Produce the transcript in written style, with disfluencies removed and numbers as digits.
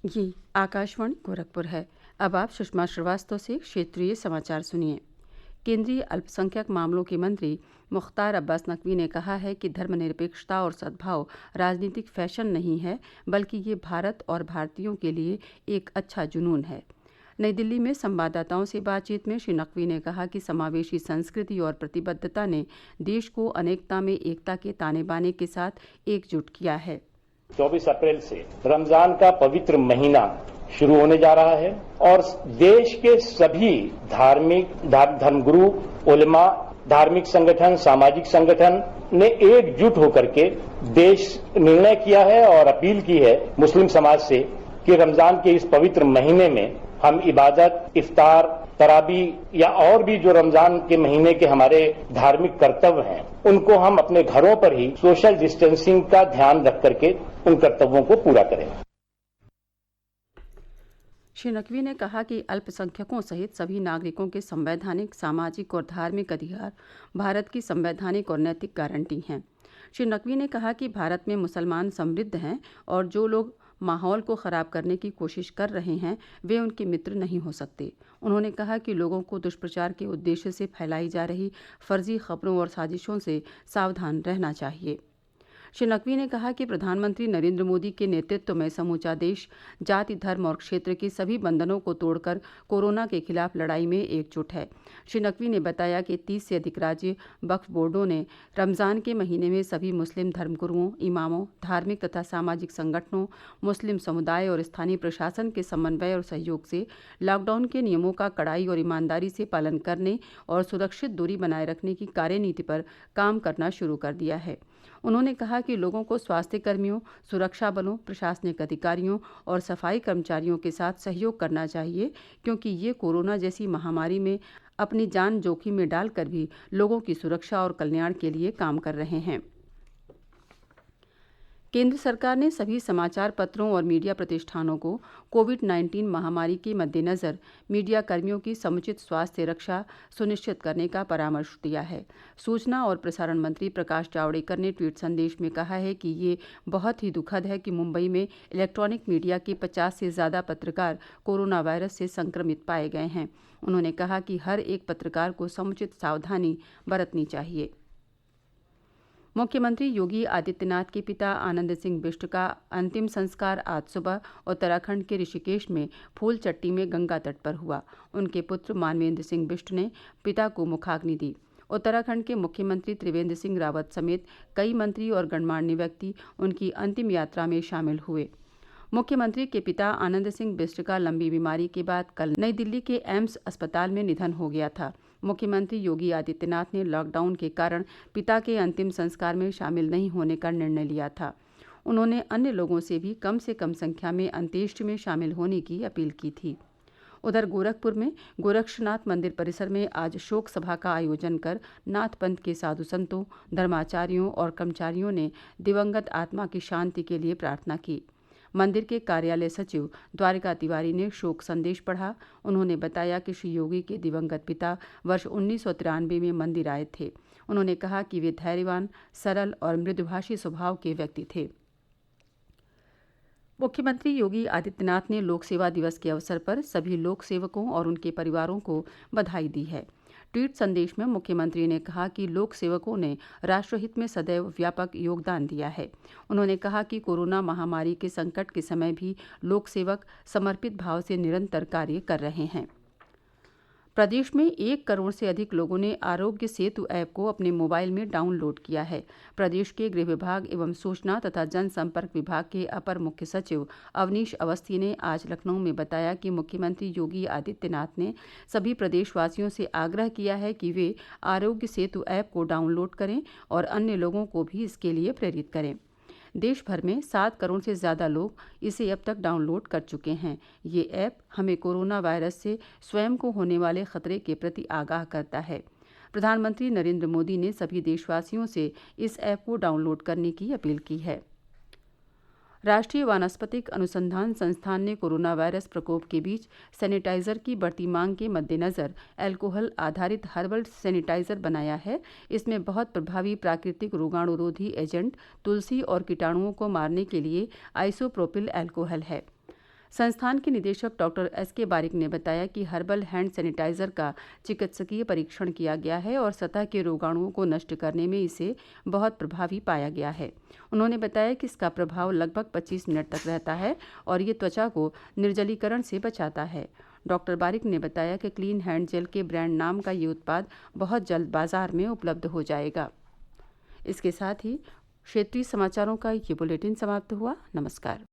ये आकाशवाणी गोरखपुर है। अब आप सुषमा श्रीवास्तव से क्षेत्रीय समाचार सुनिए। केंद्रीय अल्पसंख्यक मामलों के मंत्री मुख्तार अब्बास नकवी ने कहा है कि धर्मनिरपेक्षता और सद्भाव राजनीतिक फैशन नहीं है, बल्कि ये भारत और भारतीयों के लिए एक अच्छा जुनून है। नई दिल्ली में संवाददाताओं से बातचीत में श्री नकवी ने कहा कि समावेशी संस्कृति और प्रतिबद्धता ने देश को अनेकता में एकता के ताने बाने के साथ एकजुट किया है। 24 अप्रैल से रमजान का पवित्र महीना शुरू होने जा रहा है और देश के सभी धर्मगुरु, उलेमा, धार्मिक संगठन, सामाजिक संगठन ने एकजुट होकर के देश निर्णय किया है और अपील की है मुस्लिम समाज से कि रमजान के इस पवित्र महीने में हम इबादत, इफ्तार, तराबी या और भी जो रमजान के महीने के हमारे धार्मिक कर्तव्य हैं, उनको हम अपने घरों पर ही सोशल डिस्टेंसिंग का ध्यान रख करके उन कर्तव्यों को पूरा करें। श्री नकवी ने कहा कि अल्पसंख्यकों सहित सभी नागरिकों के संवैधानिक, सामाजिक और धार्मिक अधिकार भारत की संवैधानिक और नैतिक गारंटी हैं। श्री नकवी ने कहा कि भारत में मुसलमान समृद्ध हैं और जो लोग माहौल को ख़राब करने की कोशिश कर रहे हैं वे उनके मित्र नहीं हो सकते। उन्होंने कहा कि लोगों को दुष्प्रचार के उद्देश्य से फैलाई जा रही फर्जी खबरों और साजिशों से सावधान रहना चाहिए। श्री नकवी ने कहा कि प्रधानमंत्री नरेंद्र मोदी के नेतृत्व में समूचा देश जाति, धर्म और क्षेत्र के सभी बंधनों को तोड़कर कोरोना के खिलाफ लड़ाई में एकजुट है। श्री नकवी ने बताया कि 30 से अधिक राज्य वक्फ बोर्डों ने रमज़ान के महीने में सभी मुस्लिम धर्मगुरुओं, इमामों, धार्मिक तथा सामाजिक संगठनों, मुस्लिम समुदाय और स्थानीय प्रशासन के समन्वय और सहयोग से लॉकडाउन के नियमों का कड़ाई और ईमानदारी से पालन करने और सुरक्षित दूरी बनाए रखने की कार्यनीति पर काम करना शुरू कर दिया है। उन्होंने कहा कि लोगों को स्वास्थ्य कर्मियों, सुरक्षा बलों, प्रशासनिक अधिकारियों और सफाई कर्मचारियों के साथ सहयोग करना चाहिए, क्योंकि ये कोरोना जैसी महामारी में अपनी जान जोखिम में डालकर भी लोगों की सुरक्षा और कल्याण के लिए काम कर रहे हैं। केंद्र सरकार ने सभी समाचार पत्रों और मीडिया प्रतिष्ठानों को कोविड-19 महामारी के मद्देनज़र मीडिया कर्मियों की समुचित स्वास्थ्य रक्षा सुनिश्चित करने का परामर्श दिया है। सूचना और प्रसारण मंत्री प्रकाश जावड़ेकर ने ट्वीट संदेश में कहा है कि ये बहुत ही दुखद है कि मुंबई में इलेक्ट्रॉनिक मीडिया के 50 से ज़्यादा पत्रकार कोरोना वायरस से संक्रमित पाए गए हैं। उन्होंने कहा कि हर एक पत्रकार को समुचित सावधानी बरतनी चाहिए। मुख्यमंत्री योगी आदित्यनाथ के पिता आनंद सिंह बिष्ट का अंतिम संस्कार आज सुबह उत्तराखंड के ऋषिकेश में फूलचट्टी में गंगा तट पर हुआ। उनके पुत्र मानवेंद्र सिंह बिष्ट ने पिता को मुखाग्नि दी। उत्तराखंड के मुख्यमंत्री त्रिवेंद्र सिंह रावत समेत कई मंत्री और गणमान्य व्यक्ति उनकी अंतिम यात्रा में शामिल हुए। मुख्यमंत्री के पिता आनंद सिंह बिष्ट का लंबी बीमारी के बाद कल नई दिल्ली के एम्स अस्पताल में निधन हो गया था। मुख्यमंत्री योगी आदित्यनाथ ने लॉकडाउन के कारण पिता के अंतिम संस्कार में शामिल नहीं होने का निर्णय लिया था। उन्होंने अन्य लोगों से भी कम संख्या में अंत्येष्टि में शामिल होने की अपील की थी। उधर गोरखपुर में गोरक्षनाथ मंदिर परिसर में आज शोक सभा का आयोजन कर नाथ पंथ के साधु संतों, धर्माचार्यों और कर्मचारियों ने दिवंगत आत्मा की शांति के लिए प्रार्थना की। मंदिर के कार्यालय सचिव द्वारिका तिवारी ने शोक संदेश पढ़ा। उन्होंने बताया कि श्री योगी के दिवंगत पिता वर्ष 1993 में मंदिर आए थे। उन्होंने कहा कि वे धैर्यवान, सरल और मृदुभाषी स्वभाव के व्यक्ति थे। मुख्यमंत्री योगी आदित्यनाथ ने लोक सेवा दिवस के अवसर पर सभी लोक सेवकों और उनके परिवारों को बधाई दी है। ट्वीट संदेश में मुख्यमंत्री ने कहा कि लोक सेवकों ने राष्ट्रहित में सदैव व्यापक योगदान दिया है। उन्होंने कहा कि कोरोना महामारी के संकट के समय भी लोक सेवक समर्पित भाव से निरंतर कार्य कर रहे हैं। प्रदेश में 1 करोड़ से अधिक लोगों ने आरोग्य सेतु ऐप को अपने मोबाइल में डाउनलोड किया है। प्रदेश के गृह विभाग एवं सूचना तथा जनसंपर्क विभाग के अपर मुख्य सचिव अवनीश अवस्थी ने आज लखनऊ में बताया कि मुख्यमंत्री योगी आदित्यनाथ ने सभी प्रदेशवासियों से आग्रह किया है कि वे आरोग्य सेतु ऐप को डाउनलोड करें और अन्य लोगों को भी इसके लिए प्रेरित करें। देश भर में 7 करोड़ से ज़्यादा लोग इसे अब तक डाउनलोड कर चुके हैं। ये ऐप हमें कोरोना वायरस से स्वयं को होने वाले खतरे के प्रति आगाह करता है। प्रधानमंत्री नरेंद्र मोदी ने सभी देशवासियों से इस ऐप को डाउनलोड करने की अपील की है। राष्ट्रीय वानस्पतिक अनुसंधान संस्थान ने कोरोना वायरस प्रकोप के बीच सैनिटाइजर की बढ़ती मांग के मद्देनज़र अल्कोहल आधारित हर्बल सैनिटाइजर बनाया है। इसमें बहुत प्रभावी प्राकृतिक रोगाणुरोधी एजेंट तुलसी और कीटाणुओं को मारने के लिए आइसोप्रोपिल अल्कोहल है। संस्थान के निदेशक डॉक्टर एस.के. बारिक ने बताया कि हर्बल हैंड सैनिटाइजर का चिकित्सकीय परीक्षण किया गया है और सतह के रोगाणुओं को नष्ट करने में इसे बहुत प्रभावी पाया गया है। उन्होंने बताया कि इसका प्रभाव लगभग 25 मिनट तक रहता है और ये त्वचा को निर्जलीकरण से बचाता है। डॉक्टर बारिक ने बताया कि क्लीन हैंड जेल के ब्रांड नाम का ये उत्पाद बहुत जल्द बाजार में उपलब्ध हो जाएगा। इसके साथ ही क्षेत्रीय समाचारों का ये बुलेटिन समाप्त हुआ। नमस्कार।